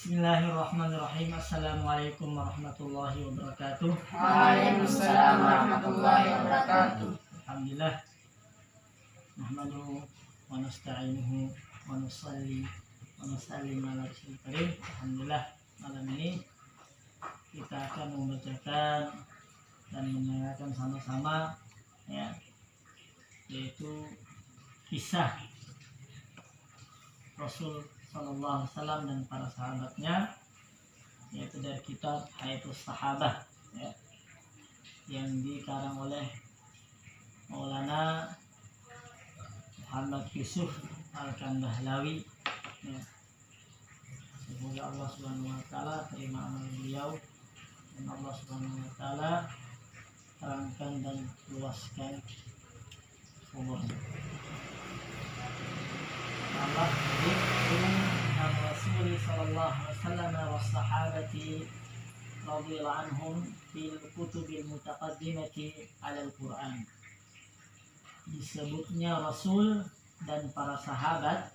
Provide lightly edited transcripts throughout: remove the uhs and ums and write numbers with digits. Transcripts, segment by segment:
Bismillahirrahmanirrahim. Assalamualaikum warahmatullahi wabarakatuh. Waalaikumsalam warahmatullahi wabarakatuh. Alhamdulillah. Nahmaduhu wa nasta'inuhu wa nusalli wa nusallim ala rasulil karim. Alhamdulillah, malam ini kita akan membacakan dan mendengarkan sama-sama yaitu kisah Rasul Sallallahu Alaihi Wasallam dan para sahabatnya, yaitu dari kitab Hayatus Sahabah yang dikarang oleh Maulana Muhammad Yusuf Al-Kandahlawi. Semoga Allah Subhanahu Wa Taala terima amal beliau dan Allah Subhanahu Wa Taala terangkan dan luaskan umurnya. Allah Rasul sallallahu alaihi wasallam wa sahabati radhiyallahu anhum fil kutubil mutaqaddimati 'ala al-Qur'an. Disebutnya Rasul dan para sahabat,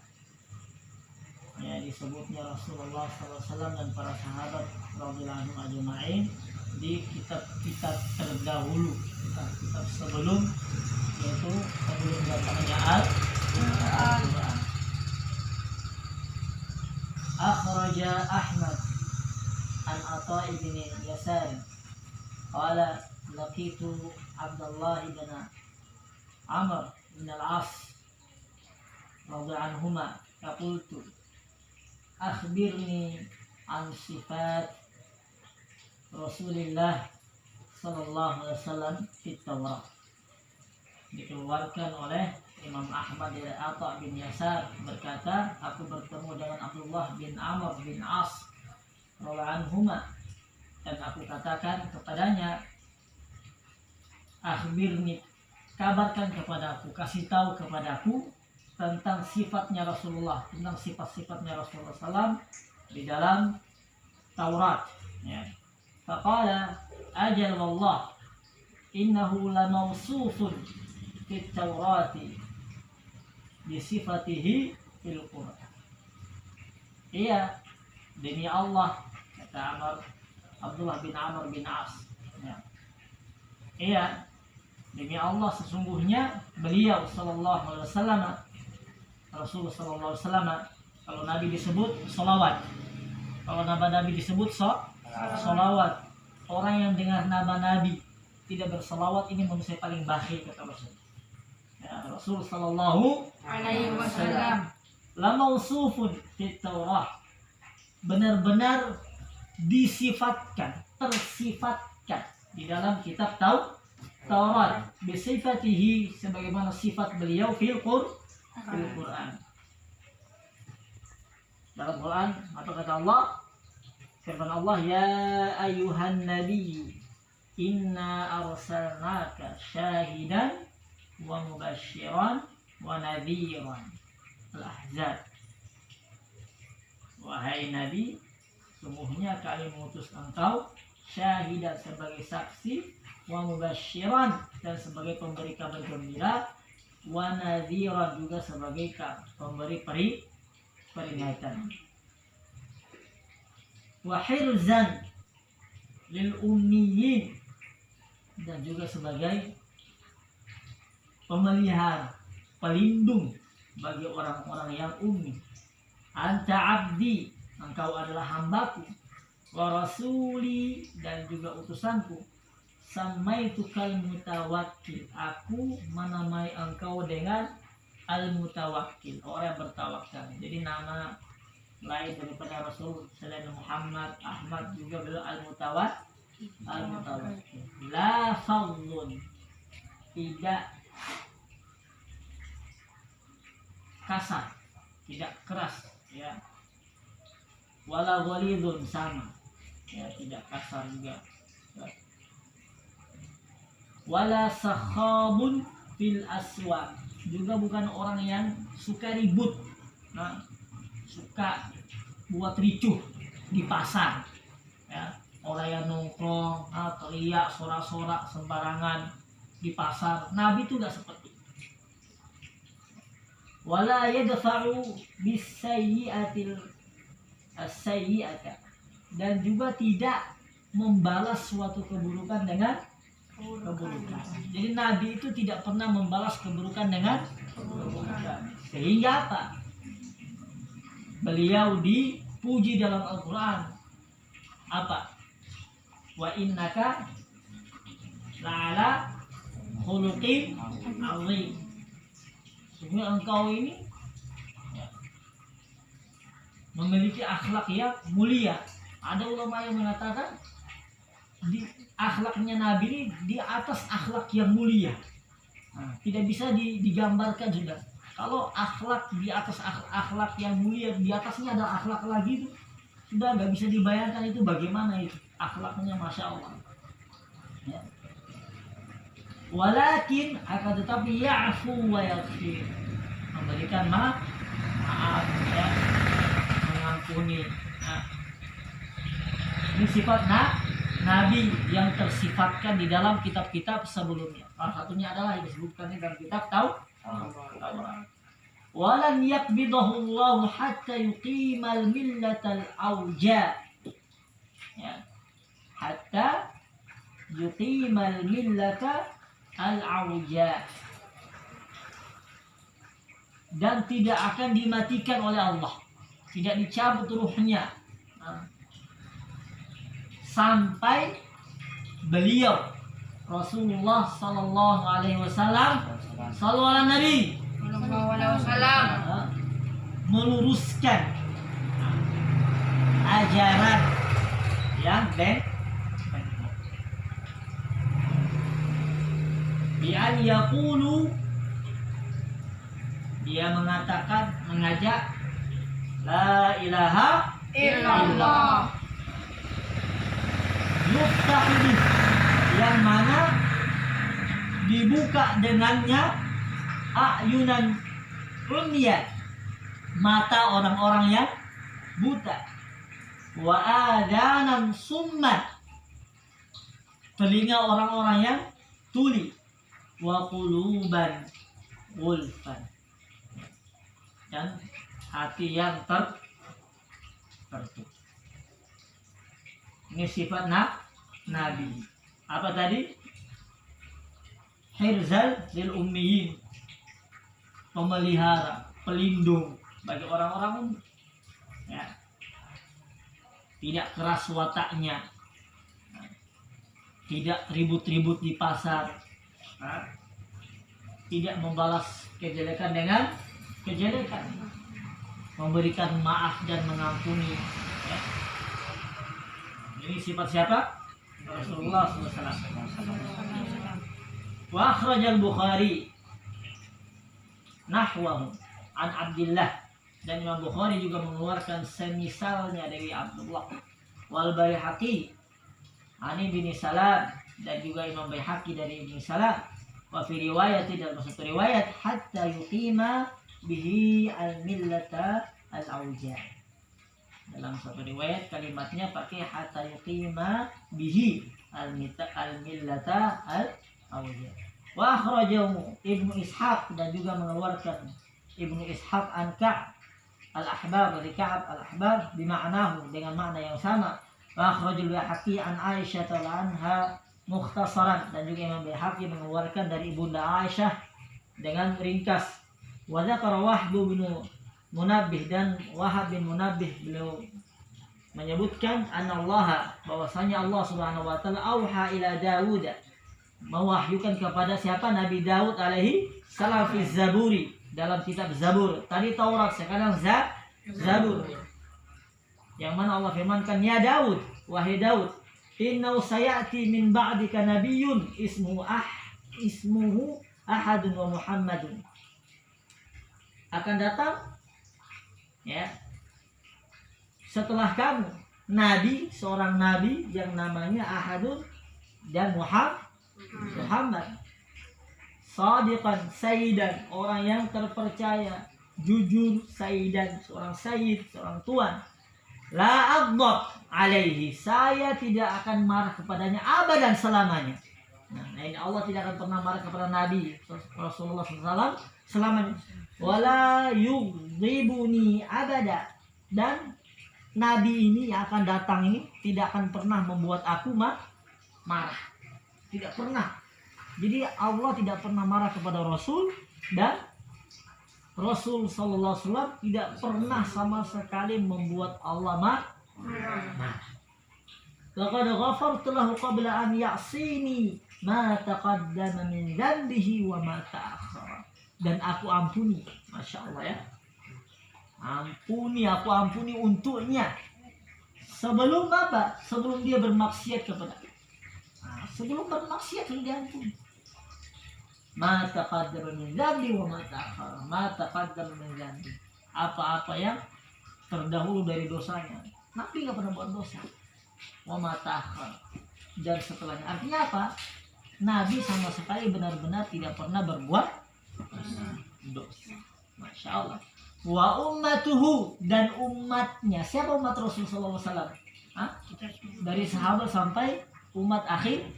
disebutnya Rasulullah SAW dan para sahabat radhiyallahu anhum ajma'in di kitab-kitab terdahulu, kitab-kitab sebelum, yaitu sebelum datangnya Al-Qur'an. Akhraja Ahmad an Atha ibn Yasar qala laqitu Abdullah ibn Amr bin al-As radhiyallahu anhuma faqultu akhbirni an sifat Rasulillah sallallahu alaihi wasallam fit Taurat. Dikeluarkan oleh Imam Ahmad dari Atha bin Yasar berkata, aku bertemu dengan Abdullah bin Amr bin As radhiyallahu anhuma dan aku katakan kepadanya, akhbirni, kabarkan kepadaku, kasih tahu kepadaku tentang sifatnya Rasulullah, tentang sifat-sifatnya Rasulullah SAW di dalam Taurat. Faqala ajal wallah innahu lamawsufun fit Taurati bisifatihi fil Qur'an. Iya, demi Allah, kata Abdullah bin Amr bin As. Iya, demi Allah, sesungguhnya beliau sallallahu alaihi wasallam, Rasulullah sallallahu alaihi wasallam, kalau Nabi disebut salawat, kalau Nabi disebut salawat. Orang yang dengar nama Nabi tidak bersalawat, ini manusia paling bakhil, kata Rasul. Rasul sallallahu alaihi wasallam la mausufun fit Taurah, benar-benar disifatkan, tersifatkan di dalam kitab Taurat bisifatihi, sebagaimana sifat beliau fil Qur'an. Dalam Quran, atau kata Allah, firman Allah, ya ayyuhan nabiy inna arsalnaka syahidan wa mubasyiran wa nadhiran. Al-Ahzab. Wahai Nabi, sungguhnya kami mengutus engkau syahidan sebagai saksi, wa mubasyiran dan sebagai pemberi kabar gembira, wa nadhiran juga sebagai pemberi peringatan, wa hirzan lil ummiyin dan juga sebagai pemelihara, pelindung bagi orang-orang yang ummi. Anta abdi, engkau adalah hambaku, wa rasuli dan juga utusanku, samaitukal mutawakkil, aku menamai engkau dengan al-mutawakkil, orang yang bertawakal. Jadi nama lain daripada Rasul selain Muhammad, Ahmad juga beliau al-mutawakkil. La fadlun, tidak kasar, tidak keras, wala ghalidun, sama, tidak kasar juga, wala sakhabun fil aswaq, juga bukan orang yang suka ribut, suka buat ricuh di pasar, orang yang nongkrong, teriak, sorak-sorak sembarangan di pasar. Nabi itu tidak seperti itu. Wala yadfa'u bisayyi'atil as-sayyi'ata, dan juga tidak membalas suatu keburukan dengan keburukan. Jadi Nabi itu tidak pernah membalas keburukan dengan keburukan. Sehingga apa? Beliau dipuji dalam Al-Quran. Apa? Wa innaka la'ala khuluqin azim. Sungguh engkau ini memiliki akhlak yang mulia. Ada ulama yang mengatakan di akhlaknya Nabi ini di atas akhlak yang mulia. Nah, tidak bisa digambarkan juga. Kalau akhlak di atas akhlak yang mulia, di atasnya ada akhlak lagi itu sudah nggak bisa dibayangkan itu bagaimana itu akhlaknya, masya Allah. Ya. Walakin akan tetapi ya'fu wa yaghfir, memberikan maaf ya, mengampuni. Nah, ini sifat Nabi yang tersifatkan di dalam kitab-kitab sebelumnya. Salah satunya adalah yang disebutkan di dalam kitab Taurat. Walan yakbidahu Allah hatta yuqimal millatal awja. Ya. Hatta yuqimal millata al-awja. Dan tidak akan dimatikan oleh Allah, tidak dicabut ruhnya. Nah, sampai beliau Rasulullah sallallahu alaihi wasallam sallallahu alaihi wasallam meluruskan ajaran yang benar bi an yaqulu, dia mengajak la ilaha illallah yuftahidih, yang mana dibuka dengannya a'yunan umya, mata orang-orang yang buta, wa adanan summat, telinga orang-orang yang tuli, wa quluban gulfan, dan hati yang tertutup. Ini sifat Nabi. Apa tadi? Hirzal lil ummiyin, pemelihara, pelindung bagi orang-orang umum. Ya. Tidak keras wataknya, tidak ribut-ribut di pasar, tidak membalas kejelekan dengan kejelekan, memberikan maaf dan mengampuni. Ya. Ini sifat siapa? Rasulullah SAW. Wa akhrajal Bukhari nahwahu an Abdillah, dan Imam Bukhari juga mengeluarkan semisalnya dari Abdullah. Wal Baihaqi ani bin Salam, dan juga Imam Baihaqi dari Ibn Salam. Wa fi riwayat, dalam satu riwayat, hatta yuqima bihi al-millata al-awja. Dalam satu riwayat kalimatnya pakai hatta yuqima bihi al-millata al-awja. Wa akhrajahu Ibnu Ishaq, dan juga mengeluarkan Ibnu Ishaq an Ka'ab al-Ahbar, dari Ka'ab al-Ahbar bima'nahu, dengan makna yang sama. Wa akhrajul Baihaqi an Aisyah anha mukhtasaran, dan juga Imam Baihaqi mengeluarkan dari Ibunda Aisyah dengan ringkas. Wa dzakara Wahb bin Munabbih, dan Wahab bin Munabbih beliau menyebutkan anallaha, bahwasanya Allah Subhanahu wa taala auha ila Daud, mewahyukan kepada siapa? Nabi Daud alaihi salam fi Zaburi, dalam kitab Zabur. Tadi Taurat, sekarang Zabur. Yang mana Allah firmankan, ya Daud, wahai Daud, innahu sayati min ba'dika nabiyyun ismuhu Ahadun wa Muhammadun. Akan datang ya setelah kamu nabi, seorang nabi yang namanya Ahadun dan Muhammad. Sadiqan sayyidan, orang yang terpercaya, jujur, sayyidan, seorang sayyid, seorang tuan. La aghdab alaihi, saya tidak akan marah kepadanya abadan, selamanya. Nah, ini Allah tidak akan pernah marah kepada Nabi Rasulullah SAW selamanya. Wala yughdibuni abada, dan Nabi ini yang akan datang ini tidak akan pernah membuat aku marah. Tidak pernah. Jadi Allah tidak pernah marah kepada Rasul, dan Rasul sallallahu alaihi wasallam tidak pernah sama sekali membuat Allah marah. Laqad ghafartu lahu qabla an ya'sini ma taqaddama min dhanbihi wa ma ta'akhkhara. Dan aku ampuni, Masya Allah ya. Aku ampuni untuknya. Sebelum apa? Sebelum dia bermaksiat kepada. Sebelum bermaksiat dia ampuni. Ma taqaddama min dhanbi wa ma ta'akhkhara. Ma taqaddama min dhanbi. Apa-apa yang terdahulu dari dosanya. Nabi enggak pernah buat dosa. Wa ma ta'akhkhara. Dan setelahnya. Artinya apa? Nabi sama sekali benar-benar tidak pernah berbuat dosa. Masya Allah. Wa ummatuhu, dan umatnya. Siapa umat Rasul sallallahu alaihi wasallam? Dari sahabat sampai umat akhir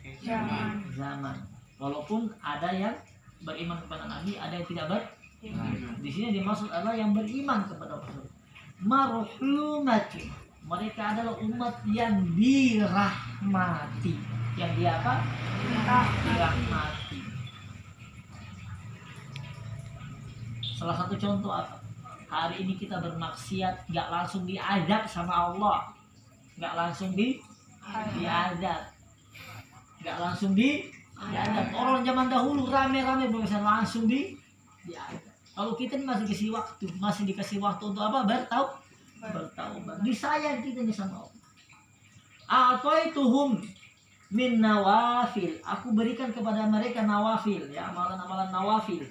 zaman. Walaupun ada yang beriman kepada Nabi, ada yang tidak beriman. Di sini dimaksud adalah yang beriman kepada Rasul. Marhumatu. Mereka adalah umat yang dirahmati. Yang dia apa? Dirahmati. Salah satu contoh apa? Hari ini kita bermaksiat, nggak langsung diazab sama Allah, nggak langsung diazab, nggak langsung diazab. Orang zaman dahulu rame-rame bisa langsung diazab. Kalau kita masih dikasih waktu untuk apa? Bertaubat. Disayang kita nih sama Allah. A'taituhum min nawafil. Aku berikan kepada mereka nawafil, ya, amalan-amalan nawafil.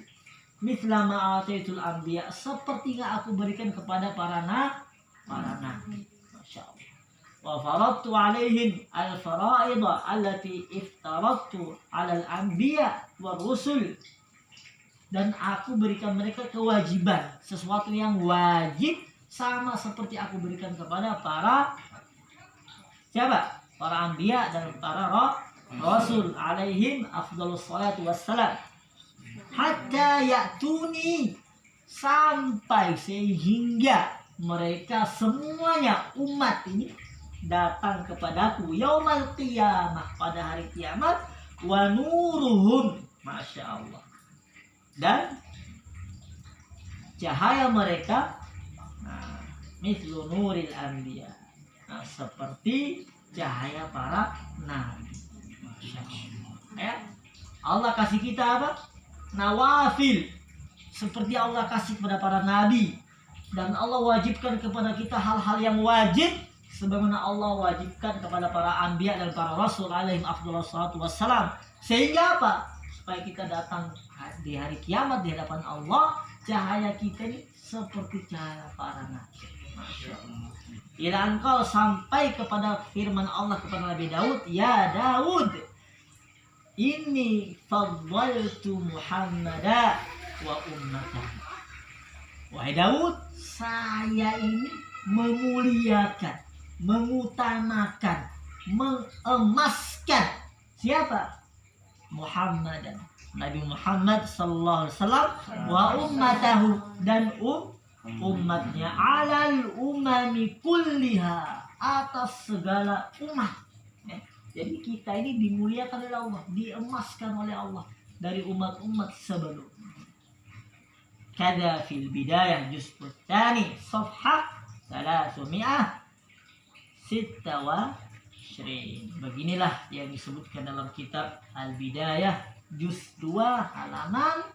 Mithla ma'ataitul anbiya, seperti yang aku berikan kepada para nabi. Masya Allah. Wa faradtu alaihim al-fara'idha allati iftaradtu 'alal anbiya wa rusul. Dan aku berikan mereka kewajiban, sesuatu yang wajib, sama seperti aku berikan kepada para siapa? Para anbiya dan para rasul alaihim afdhalus salatu wassalam. Hatta ya'tuni, sampai sehingga mereka semuanya umat ini datang kepadaku yaumal qiyamah, pada hari kiamat, wa nuruhum, Masya Allah, dan cahaya mereka mithlu nuril anbiya, seperti cahaya para nabi. Masya Allah. Ya, Allah kasih kita apa? Nawafil, seperti Allah kasih kepada para nabi, dan Allah wajibkan kepada kita hal-hal yang wajib sebagaimana Allah wajibkan kepada para anbiya dan para rasul alaihim afdhalus salatu wassalam. Sehingga apa? Supaya kita datang di hari kiamat di hadapan Allah, cahaya kita ini seperti cahaya para nabi. Masya Allah. Ila engkau sampai kepada firman Allah kepada Nabi Daud, ya Daud, ini faddaltu Muhammada wa ummatahu. Wahai Daud, saya ini memuliakan, mengutamakan, mengemaskan siapa? Muhammadan, Nabi Muhammad sallallahu alaihi wasallam, wa ummatahu, dan umatnya, alal umami kulliha, atas segala umat. Jadi kita ini dimuliakan oleh Allah, diemaskan oleh Allah dari umat-umat sebelum. Kada fil bidayah juz'u tsani safhah 326. Beginilah yang disebutkan dalam kitab Al-Bidayah juz 2 halaman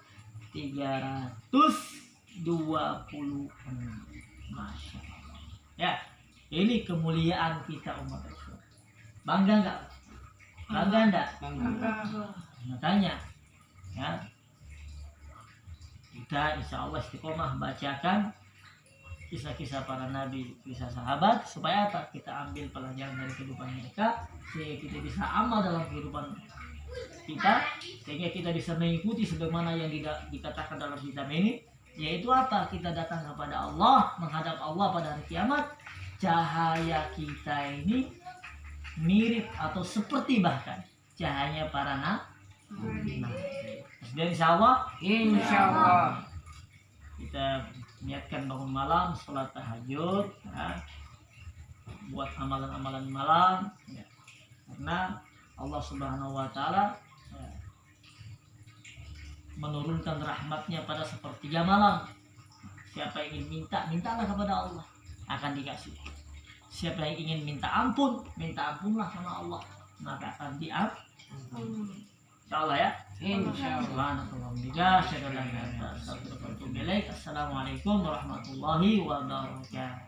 326. Masya Allah. Ya, ini kemuliaan kita umat Rasul. Bangga enggak? Bangga enggak? Makanya ya, kita insya Allah istiqomah bacakan kisah-kisah para nabi, kisah sahabat, supaya apa? Kita ambil pelajaran dari kehidupan mereka, sehingga kita bisa amal dalam kehidupan kita, sehingga kita bisa mengikuti sebagaimana yang dikatakan dalam kitab ini, yaitu apa? Kita datang kepada Allah, menghadap Allah pada hari kiamat, cahaya kita ini mirip atau seperti bahkan cahaya para nabi. Dan insya Allah kita niatkan bangun malam, sholat tahajud, ya. buat amalan-amalan malam, ya. Karena Allah Subhanahu wa taala ya, menurunkan rahmatnya pada sepertiga malam. Siapa yang ingin minta, mintalah kepada Allah, akan dikasih. Siapa yang ingin minta ampun, minta ampunlah sama Allah, maka akan diampun. Insyaallah ya. Insyaallah. Assalamualaikum warahmatullahi wabarakatuh.